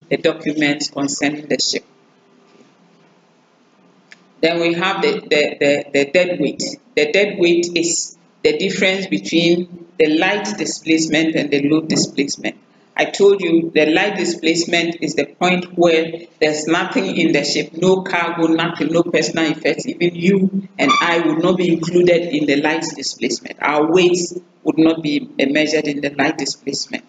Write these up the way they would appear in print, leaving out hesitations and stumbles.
the documents concerning the ship. Then we have the dead weight. The dead weight is the difference between the light displacement and the load displacement. I told you the light displacement is the point where there's nothing in the ship, no cargo, nothing, no personal effects. Even you and I would not be included in the light displacement. Our weights would not be measured in the light displacement.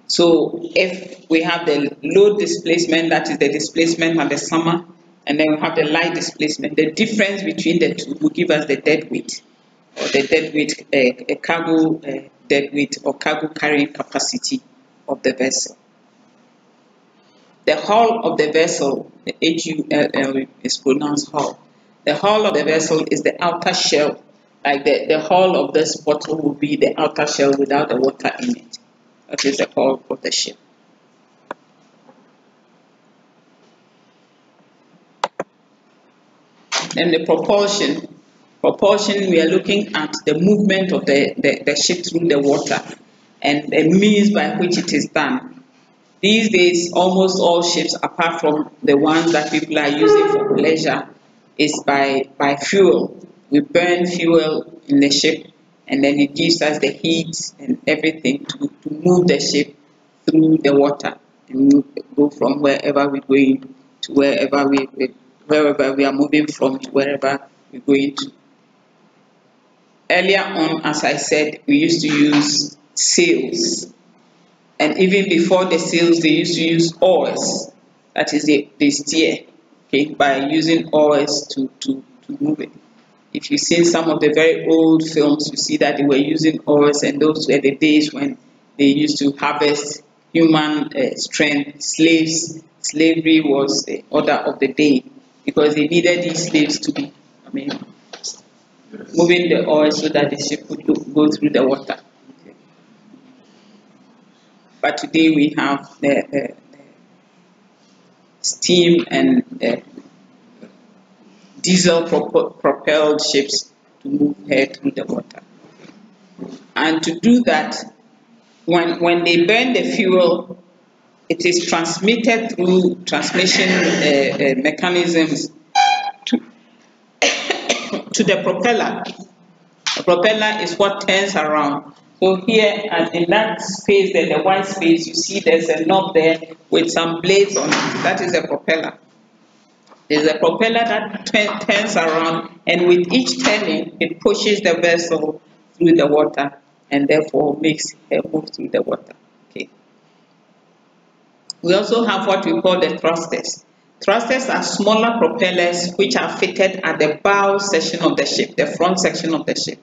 So if we have the load displacement, that is the displacement at the summer, and then we have the light displacement, the difference between the two will give us the dead weight, or the dead weight, cargo dead weight or cargo carrying capacity of the vessel. The hull of the vessel, the HULL is pronounced hull. The hull of the vessel is the outer shell, like the hull of this bottle will be the outer shell without the water in it. That is the hull of the ship. Then the propulsion. Propulsion, we are looking at the movement of the ship through the water and the means by which it is done. These days, almost all ships, apart from the ones that people are using for pleasure, is by fuel. We burn fuel in the ship, and then it gives us the heat and everything to move the ship through the water and go from wherever we're going to wherever we are moving from to wherever we're going to. Earlier on, as I said, we used to use sails, and even before the sails, they used to use oars. That is, they steer, okay, by using oars to move it. If you've seen some of the very old films, you see that they were using oars, and those were the days when they used to harvest human strength, slaves. Slavery was the order of the day because they needed these slaves to be, moving the oil so that the ship would go through the water. Okay. But today we have the steam and diesel propelled ships to move her through the water. And to do that, when they burn the fuel, it is transmitted through transmission mechanisms to the propeller. The propeller is what turns around. So here, and in that space there, the white space, you see there's a knob there with some blades on it. That is a propeller. There's a propeller that turns around, and with each turning, it pushes the vessel through the water and therefore makes her move through the water. Okay. We also have what we call the thrusters. Thrusters are smaller propellers which are fitted at the bow section of the ship, the front section of the ship.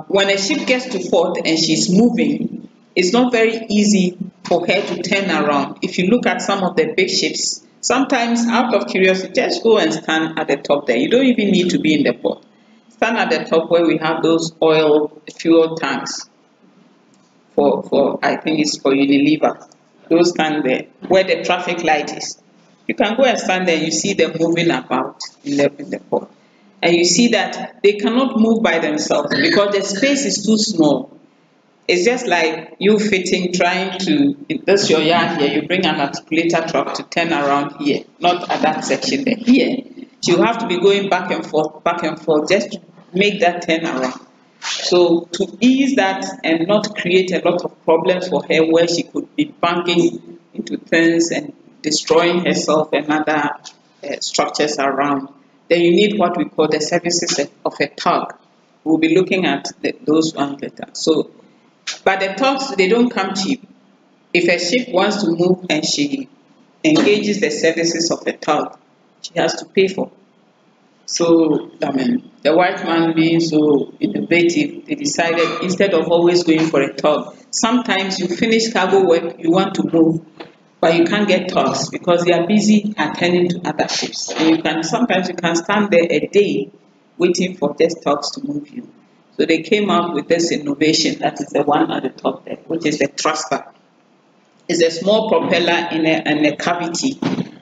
When a ship gets to port and she's moving, it's not very easy for her to turn around. If you look at some of the big ships, sometimes out of curiosity, just go and stand at the top there. You don't even need to be in the port. Stand at the top where we have those oil fuel tanks for I think it's for Unilever. Those stand there where the traffic light is. You can go and stand there, you see them moving about in the port. And you see that they cannot move by themselves because the space is too small. It's just like you trying to, that's your yard here, you bring an articulator truck to turn around here, not at that section there. Here, you have to be going back and forth just to make that turn around. So to ease that and not create a lot of problems for her where she could be banging into things and destroying herself and other structures around, then you need what we call the services of a tug. We'll be looking at those ones later. So, but the tugs, they don't come cheap. If a ship wants to move and she engages the services of a tug, she has to pay for. So, the white man being so innovative, they decided instead of always going for a tug, sometimes you finish cargo work, you want to move, but you can't get tugs because they are busy attending to other ships. And sometimes you can stand there a day waiting for just tugs to move you. So they came up with this innovation, that is the one at the top there, which is the thruster. It's a small propeller in a cavity,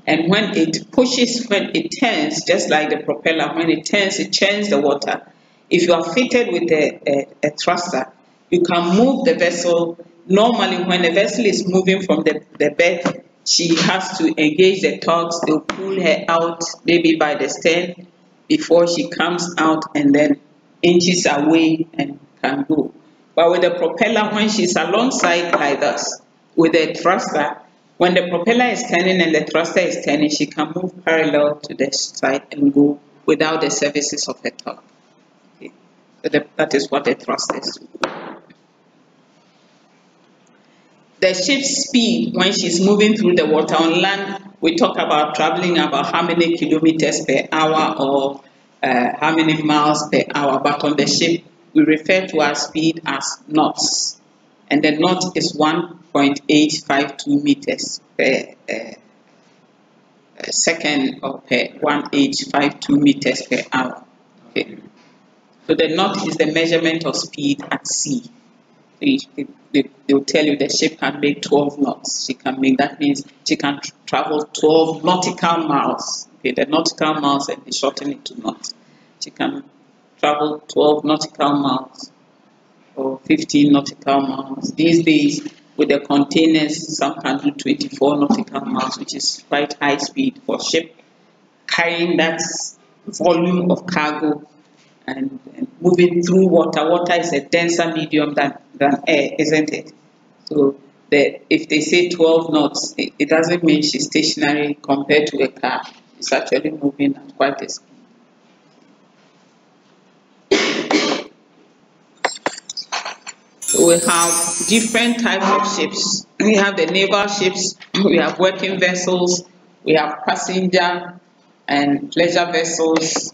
and when it pushes, when it turns, just like the propeller, when it turns, it churns the water. If you are fitted with a thruster, you can move the vessel normally when a vessel is moving from the berth, she has to engage the tugs. They'll pull her out maybe by the stern before she comes out and then inches away and can go. But with the propeller, when she's alongside like this, with the thruster, when the propeller is turning and the thruster is turning, she can move parallel to the side and go without the services of a tug. Okay. So that is what the thrusters do. The ship's speed when she's moving through the water. On land, we talk about traveling about how many kilometers per hour or how many miles per hour, but on the ship, we refer to our speed as knots. And the knot is 1.852 meters per second or per 1.852 meters per hour. Okay. So the knot is the measurement of speed at sea. They'll tell you the ship can make 12 knots. She can make, that means she can travel 12 nautical miles. Okay, the nautical miles and they shorten it to knots. She can travel 12 nautical miles or 15 nautical miles. These days, with the containers, some can do 24 nautical miles, which is quite high speed for ship carrying that volume of cargo and moving through water. Water is a denser medium than air, isn't it? So if they say 12 knots, it doesn't mean she's stationary compared to a car. It's actually moving at quite a speed. So we have different types of ships. We have the naval ships, we have working vessels, we have passenger and pleasure vessels,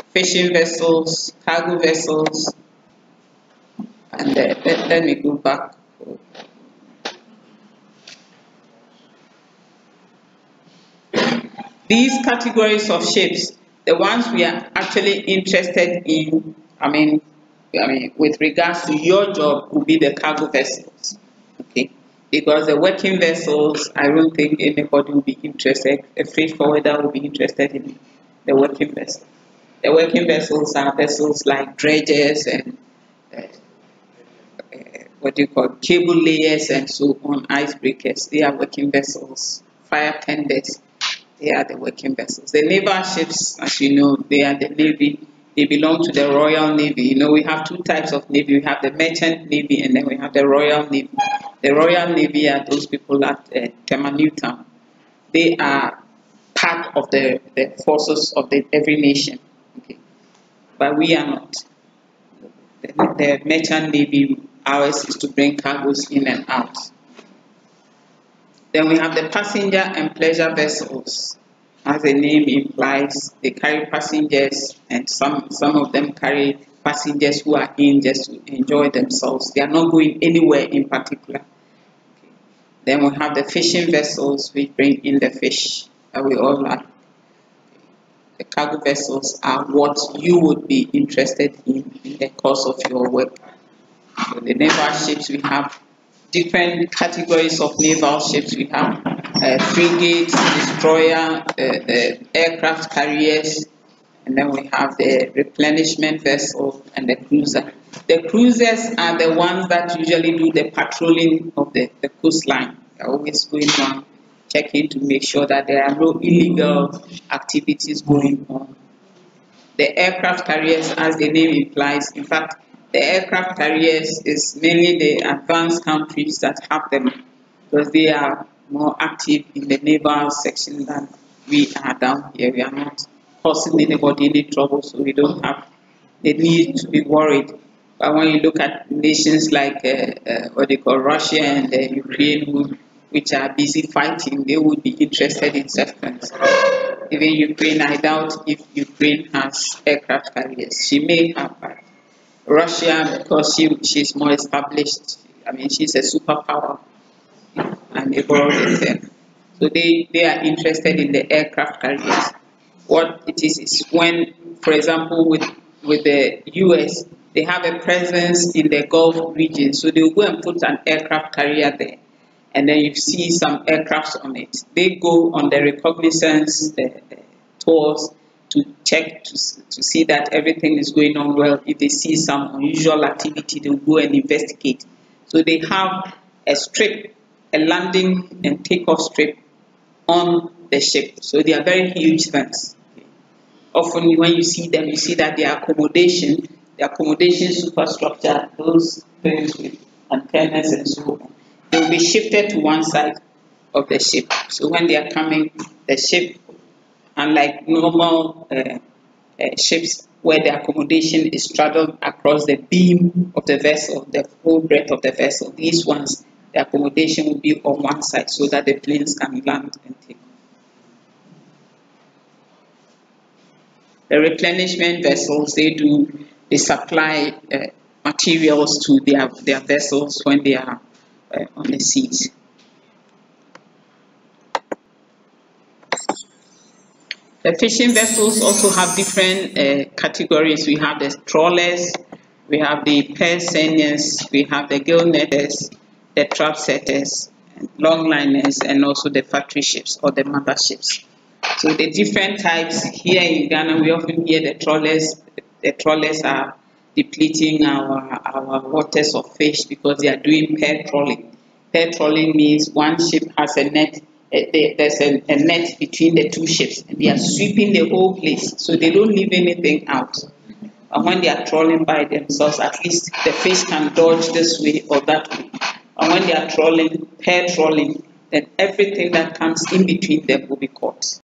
fishing vessels, cargo vessels, and let me go back. These categories of ships, the ones we are actually interested in, I mean, with regards to your job, will be the cargo vessels, okay? Because the working vessels, I don't think anybody will be interested. A freight forwarder will be interested in the working vessels. The working vessels are vessels like dredgers and cable layers and so on, icebreakers. They are working vessels. Fire tenders, they are the working vessels. The naval ships, as you know, they are the Navy. They belong to the Royal Navy. You know, we have two types of Navy. We have the Merchant Navy and then we have the Royal Navy. The Royal Navy are those people at Tema Newtown. They are part of the forces of every nation. Okay. But we are not. The Merchant Navy, ours is to bring cargoes in and out. Then we have the passenger and pleasure vessels. As the name implies, they carry passengers, and some of them carry passengers who are in just to enjoy themselves. They are not going anywhere in particular. Okay. Then we have the fishing vessels, which bring in the fish that we all like. The cargo vessels are what you would be interested in the course of your work. So the naval ships, we have different categories of naval ships. We have frigates, destroyer, aircraft carriers, and then we have the replenishment vessel and the cruiser. The cruisers are the ones that usually do the patrolling of the coastline. They're always going on, checking to make sure that there are no illegal activities going on. The aircraft carriers, as the name implies, in fact, the aircraft carriers is mainly the advanced countries that have them because they are more active in the naval section than we are down here. We are not causing anybody any trouble, so we don't have the need to be worried. But when you look at nations like what they call Russia and Ukraine, which are busy fighting, they would be interested in such things. Even Ukraine, I doubt if Ukraine has aircraft carriers. She may have, but Russia, because she's more established, I mean, she's a superpower, and they borrow it. So they are interested in the aircraft carriers. What it is when, for example, with the US, they have a presence in the Gulf region, so they'll go and put an aircraft carrier there, and then you see some aircrafts on it. They go on the reconnaissance tours to check to see that everything is going on well. If they see some unusual activity, they'll go and investigate. So they have a strip, a landing and takeoff strip on the ship. So they are very huge vents. Often when you see them, you see that their accommodation superstructure, those things with antennas and so on, they will be shifted to one side of the ship. So when they are coming, the ship, unlike normal ships where the accommodation is straddled across the beam of the vessel, the whole breadth of the vessel, these ones, the accommodation will be on one side so that the planes can land and take off. The replenishment vessels, they supply materials to their vessels when they are on the seas. The fishing vessels also have different categories. We have the trawlers, we have the pearl seiners, we have the gill netters, the trap setters, longliners, and also the factory ships or the mother ships. So the different types here in Ghana, we often hear the trawlers. The trawlers are depleting our waters of fish because they are doing pair trawling. Pair trawling means one ship has a net. There's a net between the two ships, and they are sweeping the whole place, so they don't leave anything out. And when they are trawling by themselves, at least the fish can dodge this way or that way. And when they are trawling, pair trawling, then everything that comes in between them will be caught.